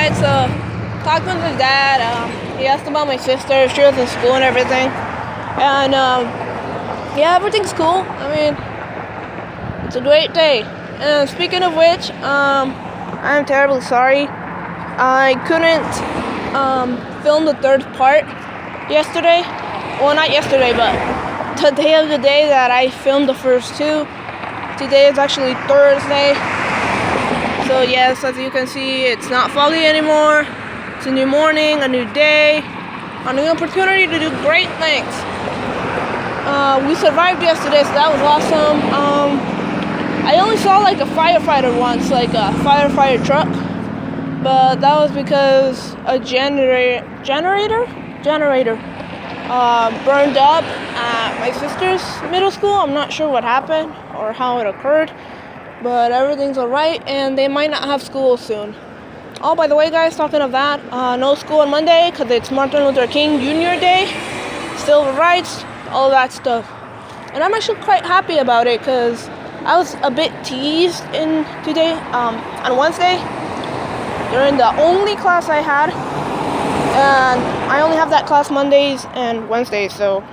Alright, so talked with my dad. He asked about my sister, if she was in school and everything. And yeah, everything's cool. I mean, it's a great day. And speaking of which, I'm terribly sorry. I couldn't film the third part yesterday. Well, not yesterday, but the day of the day that I filmed the first two. Today is actually Thursday. So yes, as you can see, it's not foggy anymore. It's a new morning, a new day, a new opportunity to do great things. We survived yesterday, so that was awesome. I only saw like a firefighter once, like a firefighter truck, but that was because a generator burned up at my sister's middle school. I'm not sure what happened or how it occurred, but everything's alright, and they might not have school soon. Oh, by the way, guys, talking of that, no school on Monday because it's Martin Luther King Jr. Day, civil rights, all that stuff. And I'm actually quite happy about it because I was a bit teased on Wednesday during the only class I had, and I only have that class Mondays and Wednesdays, so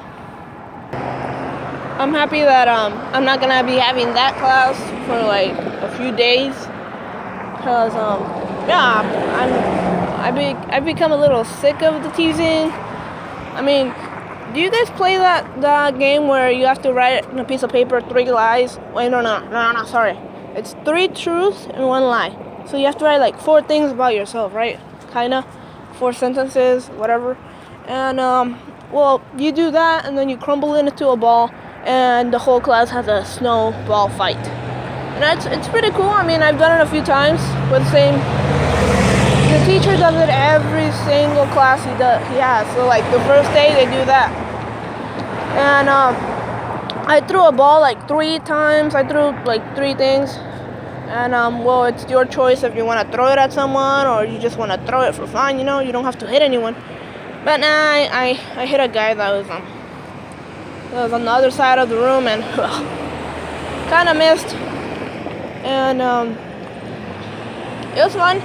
I'm happy that I'm not gonna be having that class for like a few days, because yeah, I've become a little sick of the teasing. I mean, do you guys play that game where you have to write on a piece of paper 3 lies? Wait, no, sorry. It's 3 truths and 1 lie. So you have to write like 4 things about yourself, right? Kinda, 4 sentences, whatever. And well, you do that, and then you crumble it into a ball, and the whole class has a snowball fight. And it's pretty cool. I mean, I've done it a few times with the teacher does it every single class he has. So like the first day they do that. And I threw a ball like 3 times. I threw like 3 things. And well, it's your choice if you want to throw it at someone or you just want to throw it for fun, you know, you don't have to hit anyone. But nah, I hit a guy that was on the other side of the room, and kind of missed. And it was fun.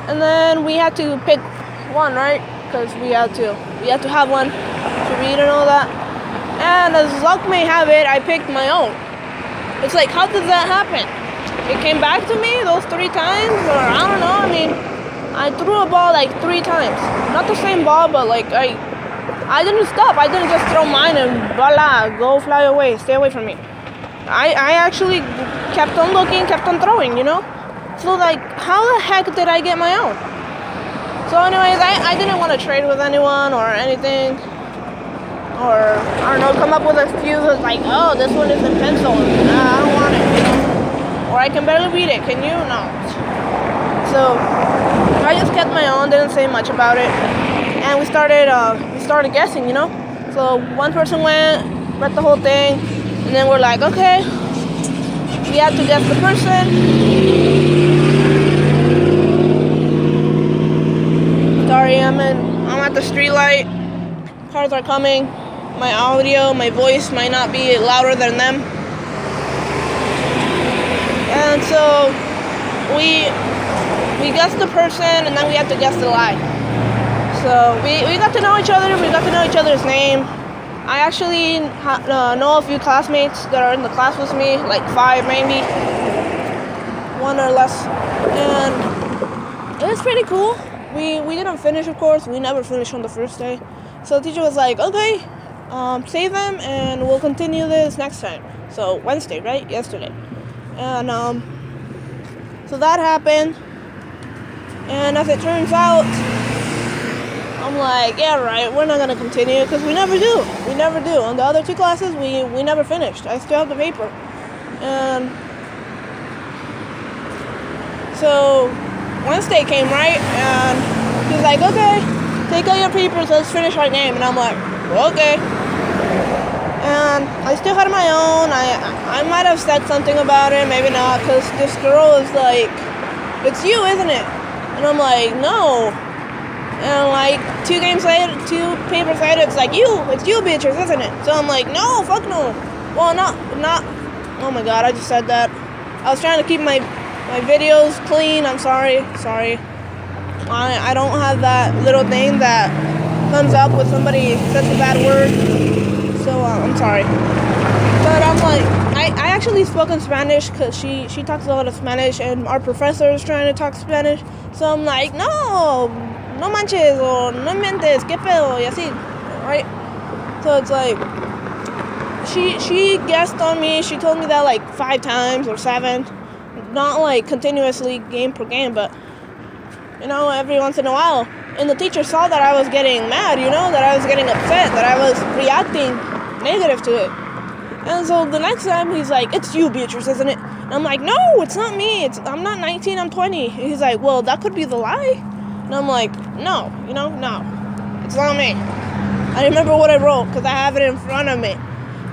And then we had to pick one, right? Because we had to have one to read and all that. And as luck may have it, I picked my own. It's like, how did that happen? It came back to me those 3 times, or I don't know. I mean, I threw a ball like 3 times. Not the same ball, but like I didn't stop. I didn't just throw mine and voila, go fly away, stay away from me. I actually kept on looking, kept on throwing, you know? So like, how the heck did I get my own? So anyways, I didn't want to trade with anyone or anything. Or, I don't know, come up with excuses like, oh, this one is in pencil. Nah, I don't want it, you know? Or I can barely read it, can you? No. So, I just kept my own, didn't say much about it. And we started guessing, you know? So one person went, read the whole thing, and then we're like, okay, we have to guess the person. Sorry, I'm at the street light. Cars are coming. My audio, my voice might not be louder than them. And so we guessed the person, and then we had to guess the lie. So we got to know each other. We got to know each other's name. I actually know a few classmates that are in the class with me, like 5 maybe, 1 or less. And it was pretty cool. We didn't finish, of course. We never finished on the first day. So the teacher was like, okay, save them, and we'll continue this next time. So Wednesday, right? Yesterday. And so that happened. And as it turns out, I'm like, yeah, right, we're not going to continue, because we never do. We never do. On the other 2 classes, we never finished. I still have the paper. And so Wednesday came, right? And he's like, okay, take out your papers, let's finish our game. And I'm like, okay. And I still had my own. I might have said something about it, maybe not, because this girl is like, it's you, isn't it? And I'm like, no. And like 2 papers later, it's like, it's you bitches, isn't it? So I'm like, no, fuck no. Well, not, oh my god, I just said that. I was trying to keep my videos clean, I'm sorry. I don't have that little thing that comes up when somebody says a bad word. So I'm sorry. But I'm like, I actually spoke in Spanish because she talks a lot of Spanish and our professor is trying to talk Spanish. So I'm like, no manches or no mentes, que pedo, y así, right? So it's like, she guessed on me. She told me that like 5 times or 7, not like continuously game per game, but every once in a while. And the teacher saw that I was getting mad, that I was getting upset, that I was reacting negative to it. And so the next time he's like, it's you, Beatrice, isn't it? And I'm like, no, it's not me. I'm not 19, I'm 20. And he's like, well, that could be the lie. And I'm like, no, no, it's not me. I remember what I wrote because I have it in front of me.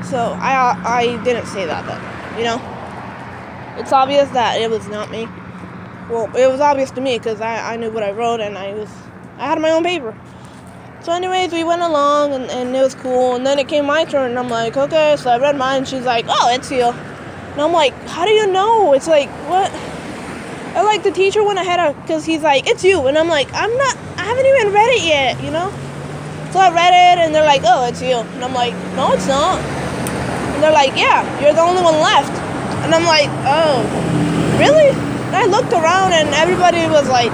So I didn't say that then, It's obvious that it was not me. Well, it was obvious to me because I knew what I wrote and I had my own paper. So anyways, we went along and it was cool. And then it came my turn and I'm like, okay. So I read mine. She's like, oh, it's you. And I'm like, how do you know? It's like, what? I like the teacher went ahead of, because he's like, it's you. And I'm like, I haven't even read it yet, So I read it and they're like, oh, it's you. And I'm like, no, it's not. And they're like, yeah, you're the only one left. And I'm like, oh, really? And I looked around and everybody was like,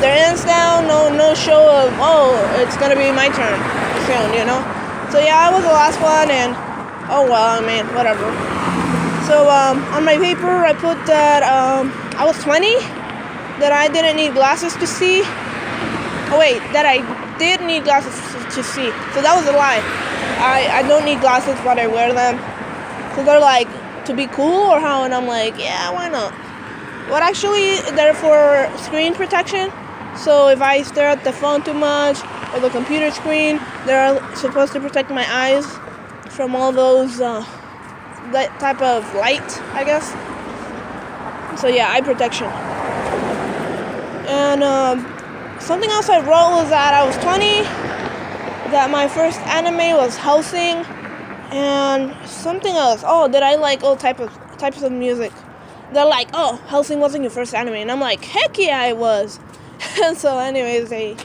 their hands down, no show of, oh, it's gonna be my turn soon, So yeah, I was the last one, and oh well, I mean, whatever. So on my paper, I put that I was 20, that I didn't need glasses to see. Oh wait, that I did need glasses to see. So that was a lie. I don't need glasses, but I wear them. So they're like, to be cool or how? And I'm like, yeah, why not? But actually, they're for screen protection. So if I stare at the phone too much or the computer screen, they're supposed to protect my eyes from all those that type of light, I guess. So yeah, eye protection. And something else I wrote was that I was 20, that my first anime was Hellsing, and something else. Oh, that I like all types of music. They're like, oh, Hellsing wasn't your first anime, and I'm like, heck yeah, it was. And so anyways, I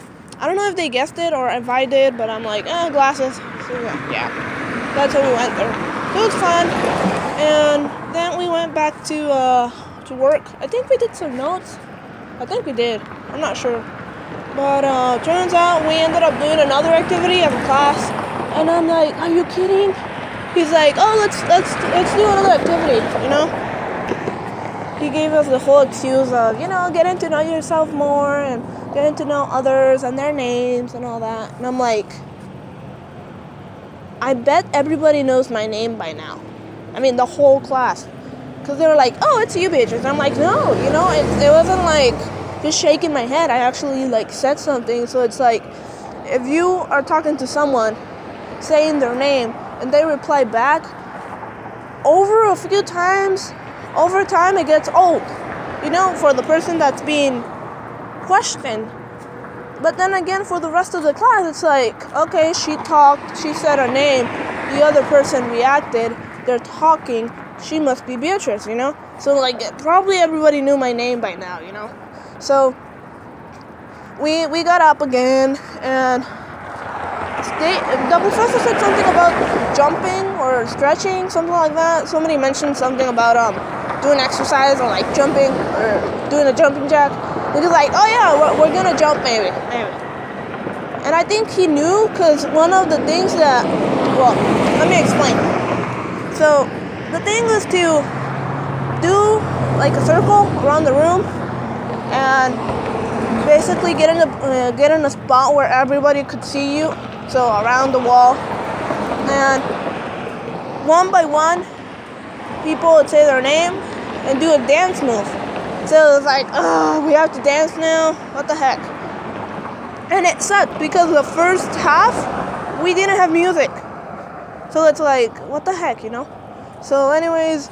don't know if they guessed it or if I did, but I'm like, glasses. So yeah, that's how we went there. So it was fun. And then we went back to work. I think we did some notes. I think we did. I'm not sure. But turns out we ended up doing another activity as a class. And I'm like, are you kidding? He's like, oh, let's do another activity, He gave us the whole excuse of, getting to know yourself more and getting to know others and their names and all that. And I'm like, I bet everybody knows my name by now. I mean, the whole class. Because they were like, oh, it's you, Beatrice. And I'm like, no, it wasn't like just shaking my head. I actually, said something. So it's like, if you are talking to someone, saying their name, and they reply back, over a few times, over time it gets old, for the person that's being questioned. But then again, for the rest of the class, it's like, okay, she talked, she said her name, the other person reacted, they're talking, she must be Beatrice, So probably everybody knew my name by now, So we got up again, and the professor said something about jumping or stretching, something like that. Somebody mentioned something about doing exercise or jumping or doing a jumping jack. And he's like, oh yeah, we're gonna jump maybe. And I think he knew because one of the things that, well, let me explain. So the thing was to do a circle around the room and basically get in a spot where everybody could see you. So around the wall, and one by one, people would say their name and do a dance move. So it was like, oh, we have to dance now? What the heck? And it sucked because the first half, we didn't have music. So it's like, what the heck, So anyways,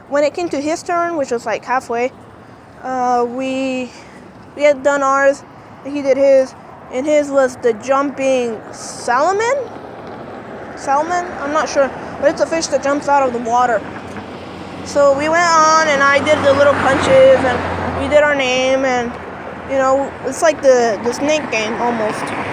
when it came to his turn, which was halfway, we had done ours. He did his, and his was the jumping salmon? I'm not sure, but it's a fish that jumps out of the water. So we went on, and I did the little punches, and we did our name, and it's like the snake game almost.